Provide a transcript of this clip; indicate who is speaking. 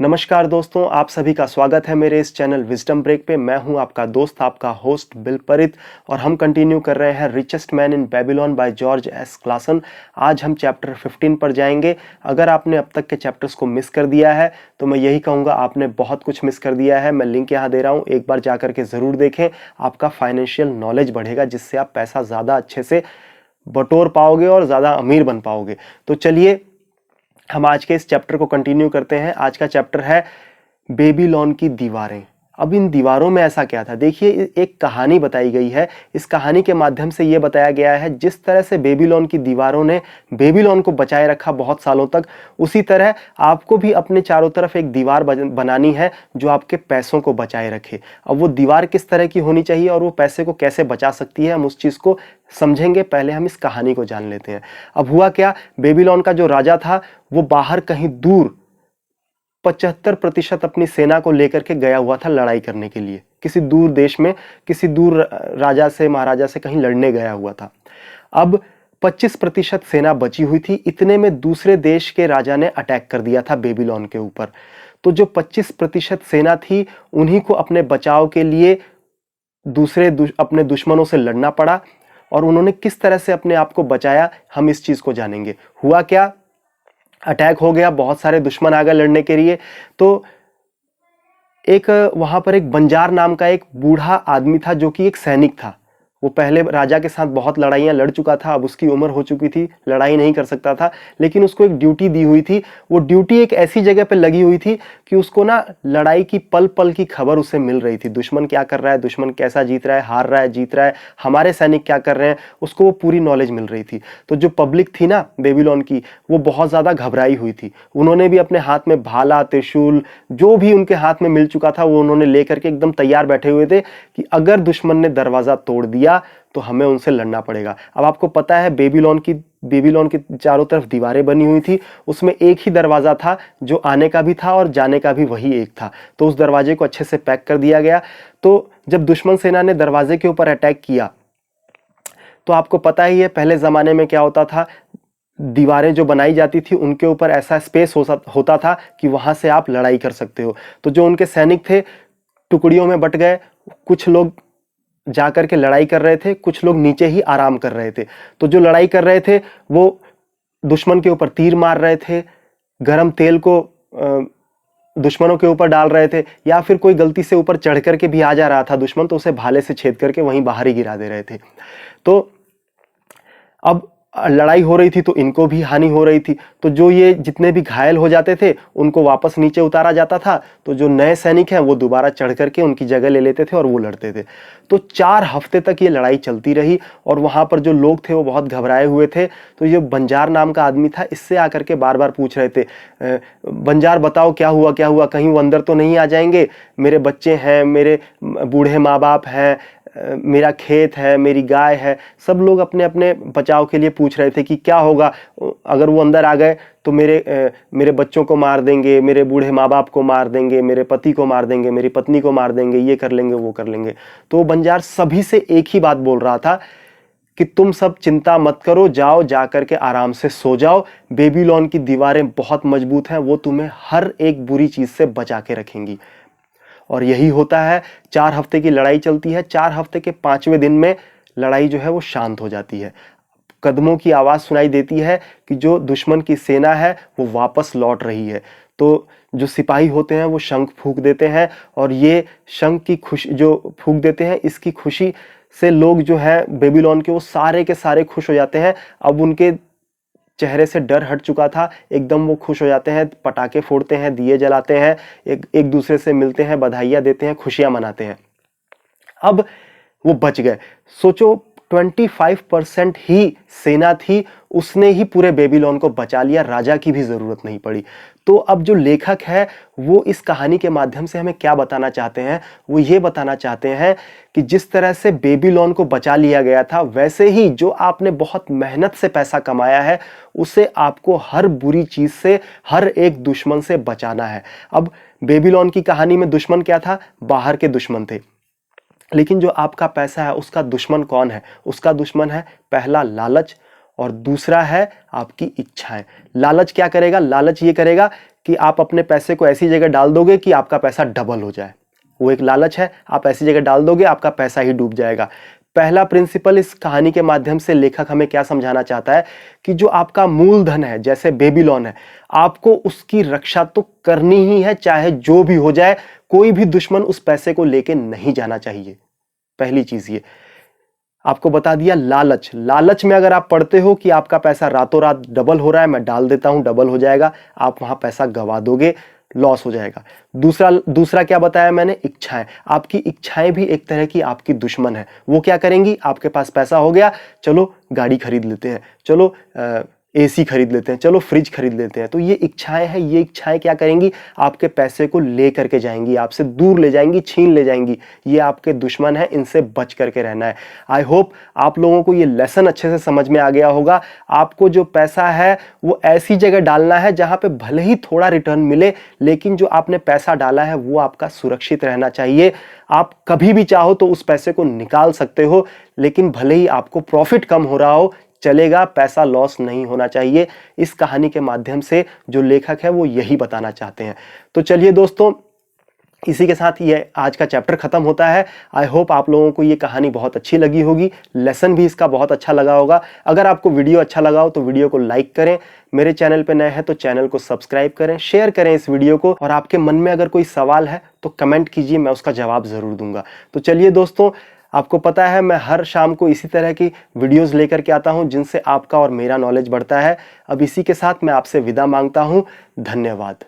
Speaker 1: नमस्कार दोस्तों, आप सभी का स्वागत है मेरे इस चैनल विजडम ब्रेक पे। मैं हूं आपका दोस्त, आपका होस्ट बिल परित, और हम कंटिन्यू कर रहे हैं richest man in Babylon by George S Klaasen. आज हम चैप्टर 15 पर जाएंगे। अगर आपने अब तक के चैप्टर्स को मिस कर दिया है तो मैं यही कहूँगा, आपने बहुत कुछ मिस कर दिया है। मैं लिंक यहाँ दे रहा हूँ, एक बार जा करके ज़रूर देखें। आपका फाइनेंशियल नॉलेज बढ़ेगा, जिससे आप पैसा ज़्यादा अच्छे से बटोर पाओगे और ज़्यादा अमीर बन पाओगे। तो चलिए हम आज के इस चैप्टर को कंटिन्यू करते हैं। आज का चैप्टर है बेबीलोन की दीवारें। अब इन दीवारों में ऐसा क्या था, देखिए एक कहानी बताई गई है। इस कहानी के माध्यम से यह बताया गया है, जिस तरह से बेबीलोन की दीवारों ने बेबीलोन को बचाए रखा बहुत सालों तक, उसी तरह आपको भी अपने चारों तरफ एक दीवार बनानी है जो आपके पैसों को बचाए रखे। अब वो दीवार किस तरह की होनी चाहिए और वो पैसे को कैसे बचा सकती है, हम उस चीज को समझेंगे। पहले हम इस कहानी को जान लेते हैं। अब हुआ क्या, बेबीलोन का जो राजा था वो बाहर कहीं दूर 75% अपनी सेना को लेकर के गया हुआ था लड़ाई करने के लिए। किसी दूर देश में, किसी दूर राजा से, महाराजा से कहीं लड़ने गया हुआ था। अब 25% सेना बची हुई थी। इतने में दूसरे देश के राजा ने अटैक कर दिया था बेबीलोन के ऊपर। तो जो 25% सेना थी, उन्हीं को अपने बचाव के लिए अपने दुश्मनों से लड़ना पड़ा। और उन्होंने किस तरह से अपने आप को बचाया, हम इस चीज को जानेंगे। हुआ क्या, अटैक हो गया, बहुत सारे दुश्मन आ गए लड़ने के लिए। तो एक वहां पर एक बंजार नाम का एक बूढ़ा आदमी था, जो कि एक सैनिक था। वो पहले राजा के साथ बहुत लड़ाइयां लड़ चुका था। अब उसकी उम्र हो चुकी थी, लड़ाई नहीं कर सकता था, लेकिन उसको एक ड्यूटी दी हुई थी। वो ड्यूटी एक ऐसी जगह पे लगी हुई थी कि उसको ना लड़ाई की पल पल की खबर उसे मिल रही थी। दुश्मन क्या कर रहा है, दुश्मन कैसा जीत रहा है, हार रहा है, जीत रहा है, हमारे सैनिक क्या कर रहे हैं, उसको वो पूरी नॉलेज मिल रही थी। तो जो पब्लिक थी ना बेबीलोन की, वो बहुत ज्यादा घबराई हुई थी। उन्होंने भी अपने हाथ में भाला, त्रिशूल, जो भी उनके हाथ में मिल चुका था, वो उन्होंने लेकर के एकदम तैयार बैठे हुए थे कि अगर दुश्मन ने दरवाजा तोड़ दिया तो हमें उनसे लड़ना पड़ेगा। अब आपको पता है बेबीलोन की चारों तरफ दीवारें बनी हुई थी। उसमें एक ही दरवाजा था जो आने का भी था और जाने का भी वही एक था। तो उस दरवाजे को अच्छे से पैक कर दिया गया। तो जब दुश्मन सेना ने दरवाजे के ऊपर अटैक किया, तो आपको पता ही है पहले जमाने में क्या होता था, दीवारें जो बनाई जाती थी उनके ऊपर ऐसा स्पेस होता था कि वहां से आप लड़ाई कर सकते हो। तो जो उनके सैनिक थे, टुकड़ियों में बट गए। कुछ लोग जाकर के लड़ाई कर रहे थे, कुछ लोग नीचे ही आराम कर रहे थे। तो जो लड़ाई कर रहे थे वो दुश्मन के ऊपर तीर मार रहे थे, गरम तेल को दुश्मनों के ऊपर डाल रहे थे, या फिर कोई गलती से ऊपर चढ़ करके भी आ जा रहा था दुश्मन, तो उसे भाले से छेद करके वहीं बाहर ही गिरा दे रहे थे। तो अब लड़ाई हो रही थी तो इनको भी हानि हो रही थी। तो जो ये जितने भी घायल हो जाते थे उनको वापस नीचे उतारा जाता था। तो जो नए सैनिक हैं वो दोबारा चढ़ करके उनकी जगह ले लेते थे और वो लड़ते थे। तो 4 हफ्ते तक ये लड़ाई चलती रही और वहां पर जो लोग थे वो बहुत घबराए हुए थे। तो ये बंजार नाम का आदमी था, इससे आकर के बार बार पूछ रहे थे, बंजार बताओ क्या हुआ, क्या हुआ, कहीं वो अंदर तो नहीं आ जाएंगे, मेरे बच्चे हैं, मेरे बूढ़े माँ बाप हैं, मेरा खेत है, मेरी गाय है। सब लोग अपने अपने बचाव के लिए पूछ रहे थे कि क्या होगा, अगर वो अंदर आ गए तो मेरे बच्चों को मार देंगे, मेरे बूढ़े माँ बाप को मार देंगे, मेरे पति को मार देंगे, मेरी पत्नी को मार देंगे, ये कर लेंगे, वो कर लेंगे। तो बंजार सभी से एक ही बात बोल रहा था कि तुम सब चिंता मत करो, जाओ, जा करके आराम से सो जाओ। बेबीलोन की दीवारें बहुत मजबूत हैं, वो तुम्हें हर एक बुरी चीज से बचा के रखेंगी। और यही होता है। 4 हफ्ते की लड़ाई चलती है। 4 हफ्ते के 5वें दिन में लड़ाई जो है वो शांत हो जाती है। कदमों की आवाज सुनाई देती है कि जो दुश्मन की सेना है वो वापस लौट रही है। तो जो सिपाही होते हैं वो शंख फूंक देते हैं, और ये शंख की खुशी जो फूंक देते हैं, इसकी खुशी से लोग जो है बेबीलोन के, वो सारे के सारे खुश हो जाते हैं। अब उनके चेहरे से डर हट चुका था, एकदम वो खुश हो जाते हैं, पटाखे फोड़ते हैं, दिए जलाते हैं, एक दूसरे से मिलते हैं, बधाइयां देते हैं, खुशियां मनाते हैं। अब वो बच गए। सोचो 25% ही सेना थी, उसने ही पूरे बेबीलोन को बचा लिया, राजा की भी जरूरत नहीं पड़ी। तो अब जो लेखक है वो इस कहानी के माध्यम से हमें क्या बताना चाहते हैं, वो ये बताना चाहते हैं कि जिस तरह से बेबीलोन को बचा लिया गया था, वैसे ही जो आपने बहुत मेहनत से पैसा कमाया है, उसे आपको हर बुरी चीज से, हर एक दुश्मन से बचाना है। अब बेबीलोन की कहानी में दुश्मन क्या था, बाहर के दुश्मन थे। लेकिन जो आपका पैसा है उसका दुश्मन कौन है, उसका दुश्मन है पहला लालच, और दूसरा है आपकी इच्छाएं। लालच क्या करेगा? लालच ये करेगा कि आप अपने पैसे को ऐसी जगह डाल दोगे कि आपका पैसा डबल हो जाए। वो एक लालच है, आप ऐसी जगह डाल दोगे आपका पैसा ही डूब जाएगा। पहला प्रिंसिपल इस कहानी के माध्यम से लेखक हमें क्या समझाना चाहता है कि जो आपका मूलधन है, जैसे बेबीलोन है, आपको उसकी रक्षा तो करनी ही है, चाहे जो भी हो जाए। कोई भी दुश्मन उस पैसे को लेके नहीं जाना चाहिए। पहली चीज ये आपको बता दिया। लालच, लालच में अगर आप पढ़ते हो कि आपका पैसा रातों रात डबल हो रहा है, मैं डाल देता हूं डबल हो जाएगा, आप वहां पैसा गवा दोगे, लॉस हो जाएगा। दूसरा क्या बताया मैंने? इच्छाएं। आपकी इच्छाएं भी एक तरह की आपकी दुश्मन है। वो क्या करेंगी? आपके पास पैसा हो गया, चलो गाड़ी खरीद लेते हैं, चलो एसी खरीद लेते हैं, चलो फ्रिज खरीद लेते हैं। तो ये इच्छाएं हैं, ये इच्छाएं क्या करेंगी? आपके पैसे को ले करके जाएंगी, आपसे दूर ले जाएंगी, छीन ले जाएंगी। ये आपके दुश्मन है, इनसे बच करके रहना है। आई होप आप लोगों को ये लेसन अच्छे से समझ में आ गया होगा। आपको जो पैसा है वो ऐसी जगह डालना है जहां पे भले ही थोड़ा रिटर्न मिले, लेकिन जो आपने पैसा डाला है वो आपका सुरक्षित रहना चाहिए। आप कभी भी चाहो तो उस पैसे को निकाल सकते हो, लेकिन भले ही आपको प्रॉफिट कम हो रहा हो, चलेगा, पैसा लॉस नहीं होना चाहिए। इस कहानी के माध्यम से जो लेखक है वो यही बताना चाहते हैं। तो चलिए दोस्तों, इसी के साथ ये आज का चैप्टर खत्म होता है। आई होप आप लोगों को ये कहानी बहुत अच्छी लगी होगी, लेसन भी इसका बहुत अच्छा लगा होगा। अगर आपको वीडियो अच्छा लगा हो तो वीडियो को लाइक करें, मेरे चैनल पे नए हैं तो चैनल को सब्सक्राइब करें, शेयर करें इस वीडियो को, और आपके मन में अगर कोई सवाल है तो कमेंट कीजिए, मैं उसका जवाब जरूर दूंगा। तो चलिए दोस्तों, आपको पता है मैं हर शाम को इसी तरह की वीडियोस लेकर के आता हूं जिनसे आपका और मेरा नॉलेज बढ़ता है। अब इसी के साथ मैं आपसे विदा मांगता हूं। धन्यवाद।